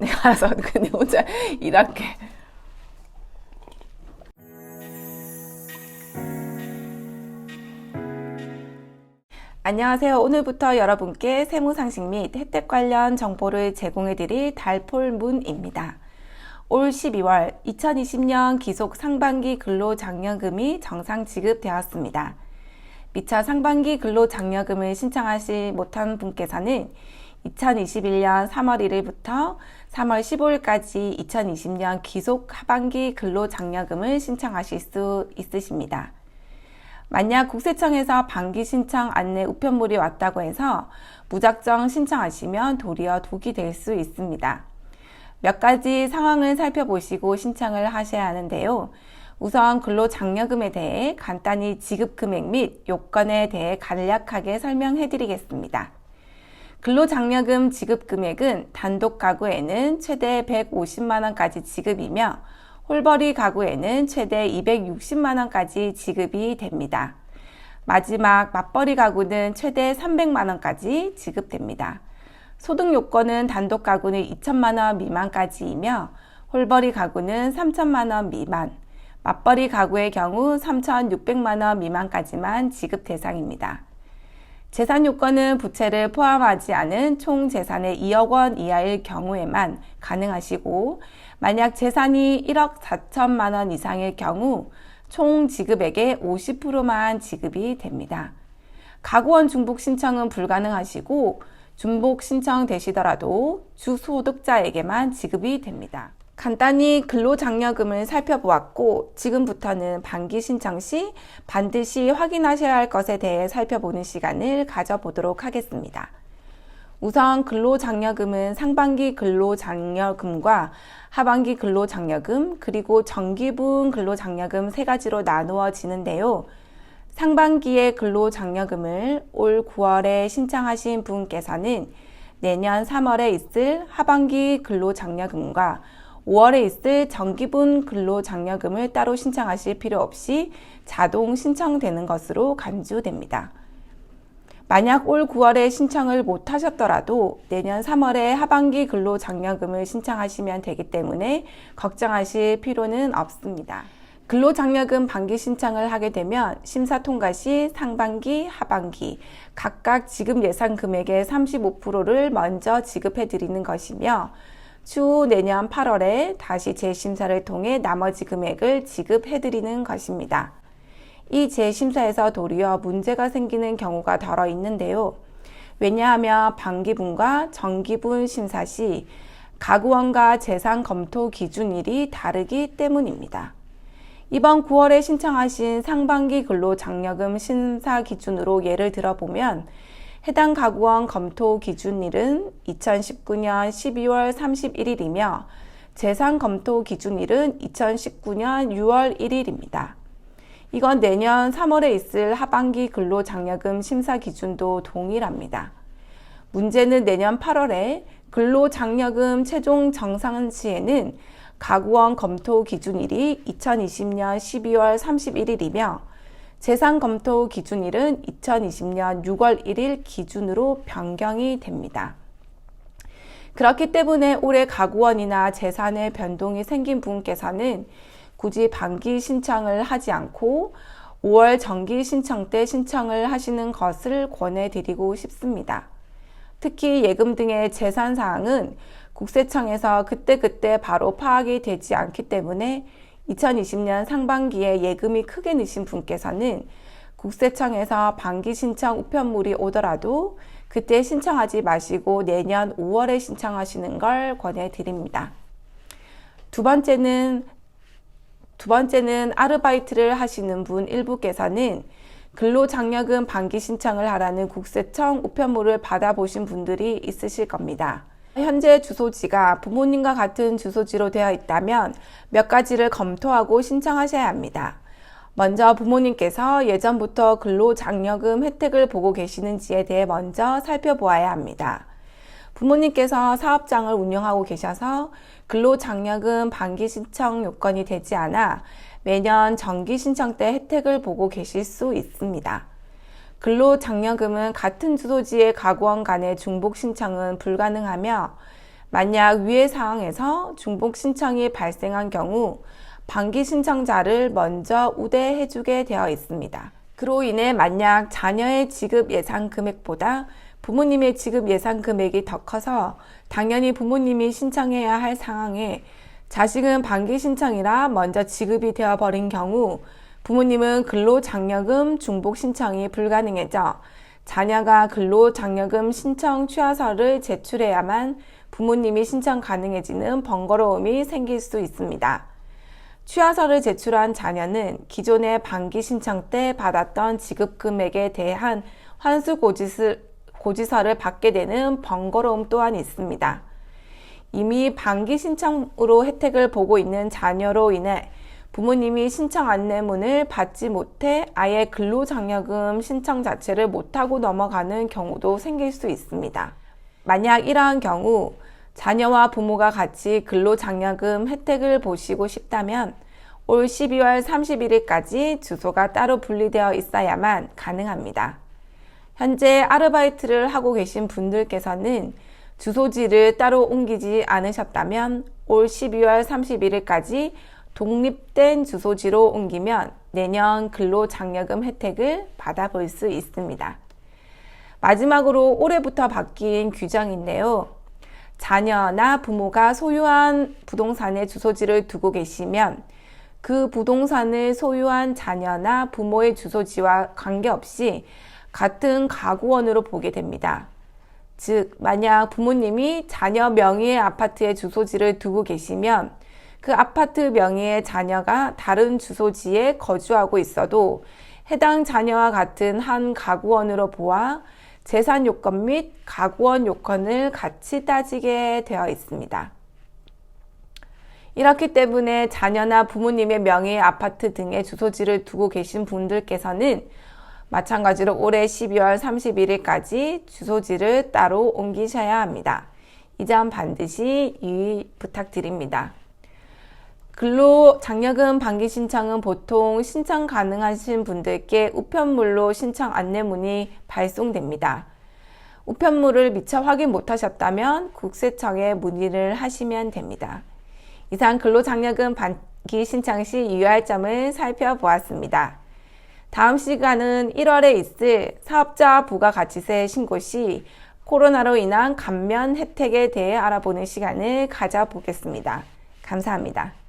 내가 알아서 그냥 혼자 일할게. 안녕하세요. 오늘부터 여러분께 세무상식 및 혜택 관련 정보를 제공해드릴 달폴문입니다. 올 12월 2020년 기속 상반기 근로장려금이 정상 지급되었습니다. 미처 상반기 근로장려금을 신청하지 못한 분께서는 2021년 3월 1일부터 3월 15일까지 2020년 기속 하반기 근로장려금을 신청하실 수 있으십니다. 만약 국세청에서 반기 신청 안내 우편물이 왔다고 해서 무작정 신청하시면 도리어 독이 될 수 있습니다. 몇 가지 상황을 살펴보시고 신청을 하셔야 하는데요. 우선 근로장려금에 대해 간단히 지급금액 및 요건에 대해 간략하게 설명해 드리겠습니다. 근로장려금 지급금액은 단독 가구에는 최대 150만원까지 지급이며 홀벌이 가구에는 최대 260만원까지 지급이 됩니다. 마지막 맞벌이 가구는 최대 300만원까지 지급됩니다. 소득 요건은 단독 가구는 2천만원 미만까지이며 홀벌이 가구는 3천만원 미만, 맞벌이 가구의 경우 3,600만원 미만까지만 지급 대상입니다. 재산 요건은 부채를 포함하지 않은 총 재산의 2억 원 이하일 경우에만 가능하시고, 만약 재산이 1억 4천만 원 이상일 경우 총 지급액의 50%만 지급이 됩니다. 가구원 중복 신청은 불가능하시고, 중복 신청 되시더라도 주소득자에게만 지급이 됩니다. 간단히 근로장려금을 살펴보았고, 지금부터는 반기 신청 시 반드시 확인하셔야 할 것에 대해 살펴보는 시간을 가져보도록 하겠습니다. 우선 근로장려금은 상반기 근로장려금과 하반기 근로장려금, 그리고 정기분 근로장려금 세 가지로 나누어지는데요. 상반기의 근로장려금을 올 9월에 신청하신 분께서는 내년 3월에 있을 하반기 근로장려금과 5월에 있을 정기분 근로장려금을 따로 신청하실 필요 없이 자동 신청되는 것으로 간주됩니다. 만약 올 9월에 신청을 못 하셨더라도 내년 3월에 하반기 근로장려금을 신청하시면 되기 때문에 걱정하실 필요는 없습니다. 근로장려금 반기 신청을 하게 되면 심사 통과 시 상반기, 하반기 각각 지급 예상 금액의 35%를 먼저 지급해 드리는 것이며, 추후 내년 8월에 다시 재심사를 통해 나머지 금액을 지급해 드리는 것입니다. 이 재심사에서 도리어 문제가 생기는 경우가 덜어 있는데요. 왜냐하면 반기분과 정기분 심사 시 가구원과 재산 검토 기준일이 다르기 때문입니다. 이번 9월에 신청하신 상반기 근로장려금 심사 기준으로 예를 들어보면 해당 가구원 검토 기준일은 2019년 12월 31일이며 재산 검토 기준일은 2019년 6월 1일입니다. 이건 내년 3월에 있을 하반기 근로장려금 심사 기준도 동일합니다. 문제는 내년 8월에 근로장려금 최종 정산시에는 가구원 검토 기준일이 2020년 12월 31일이며 재산 검토 기준일은 2020년 6월 1일 기준으로 변경이 됩니다. 그렇기 때문에 올해 가구원이나 재산의 변동이 생긴 분께서는 굳이 반기 신청을 하지 않고 5월 정기 신청 때 신청을 하시는 것을 권해드리고 싶습니다. 특히 예금 등의 재산 사항은 국세청에서 그때그때 바로 파악이 되지 않기 때문에 2020년 상반기에 예금이 크게 느신 분께서는 국세청에서 반기 신청 우편물이 오더라도 그때 신청하지 마시고 내년 5월에 신청하시는 걸 권해드립니다. 두 번째는 아르바이트를 하시는 분 일부께서는 근로장려금 반기 신청을 하라는 국세청 우편물을 받아보신 분들이 있으실 겁니다. 현재 주소지가 부모님과 같은 주소지로 되어 있다면 몇 가지를 검토하고 신청하셔야 합니다. 먼저 부모님께서 예전부터 근로장려금 혜택을 보고 계시는지에 대해 먼저 살펴보아야 합니다. 부모님께서 사업장을 운영하고 계셔서 근로장려금 반기 신청 요건이 되지 않아 매년 정기 신청 때 혜택을 보고 계실 수 있습니다. 근로장려금은 같은 주소지의 가구원 간의 중복 신청은 불가능하며 만약 위의 사항에서 중복 신청이 발생한 경우 반기 신청자를 먼저 우대해주게 되어 있습니다. 그로 인해 만약 자녀의 지급 예상 금액보다 부모님의 지급 예상 금액이 더 커서 당연히 부모님이 신청해야 할 상황에 자식은 반기 신청이라 먼저 지급이 되어 버린 경우 부모님은 근로장려금 중복 신청이 불가능해져 자녀가 근로장려금 신청 취하서를 제출해야만 부모님이 신청 가능해지는 번거로움이 생길 수 있습니다. 취하서를 제출한 자녀는 기존의 반기 신청 때 받았던 지급 금액에 대한 환수 고지서를 받게 되는 번거로움 또한 있습니다. 이미 반기 신청으로 혜택을 보고 있는 자녀로 인해 부모님이 신청 안내문을 받지 못해 아예 근로장려금 신청 자체를 못하고 넘어가는 경우도 생길 수 있습니다. 만약 이러한 경우 자녀와 부모가 같이 근로장려금 혜택을 보시고 싶다면 올 12월 31일까지 주소가 따로 분리되어 있어야만 가능합니다. 현재 아르바이트를 하고 계신 분들께서는 주소지를 따로 옮기지 않으셨다면 올 12월 31일까지 독립된 주소지로 옮기면 내년 근로장려금 혜택을 받아볼 수 있습니다. 마지막으로 올해부터 바뀐 규정인데요. 자녀나 부모가 소유한 부동산의 주소지를 두고 계시면 그 부동산을 소유한 자녀나 부모의 주소지와 관계없이 같은 가구원으로 보게 됩니다. 즉, 만약 부모님이 자녀 명의의 아파트의 주소지를 두고 계시면 그 아파트 명의의 자녀가 다른 주소지에 거주하고 있어도 해당 자녀와 같은 한 가구원으로 보아 재산 요건 및 가구원 요건을 같이 따지게 되어 있습니다. 이렇기 때문에 자녀나 부모님의 명의의 아파트 등의 주소지를 두고 계신 분들께서는 마찬가지로 올해 12월 31일까지 주소지를 따로 옮기셔야 합니다. 이 점 반드시 유의 부탁드립니다. 근로장려금 반기 신청은 보통 신청 가능하신 분들께 우편물로 신청 안내문이 발송됩니다. 우편물을 미처 확인 못하셨다면 국세청에 문의를 하시면 됩니다. 이상 근로장려금 반기 신청 시 유의할 점을 살펴보았습니다. 다음 시간은 1월에 있을 사업자 부가가치세 신고 시 코로나로 인한 감면 혜택에 대해 알아보는 시간을 가져보겠습니다. 감사합니다.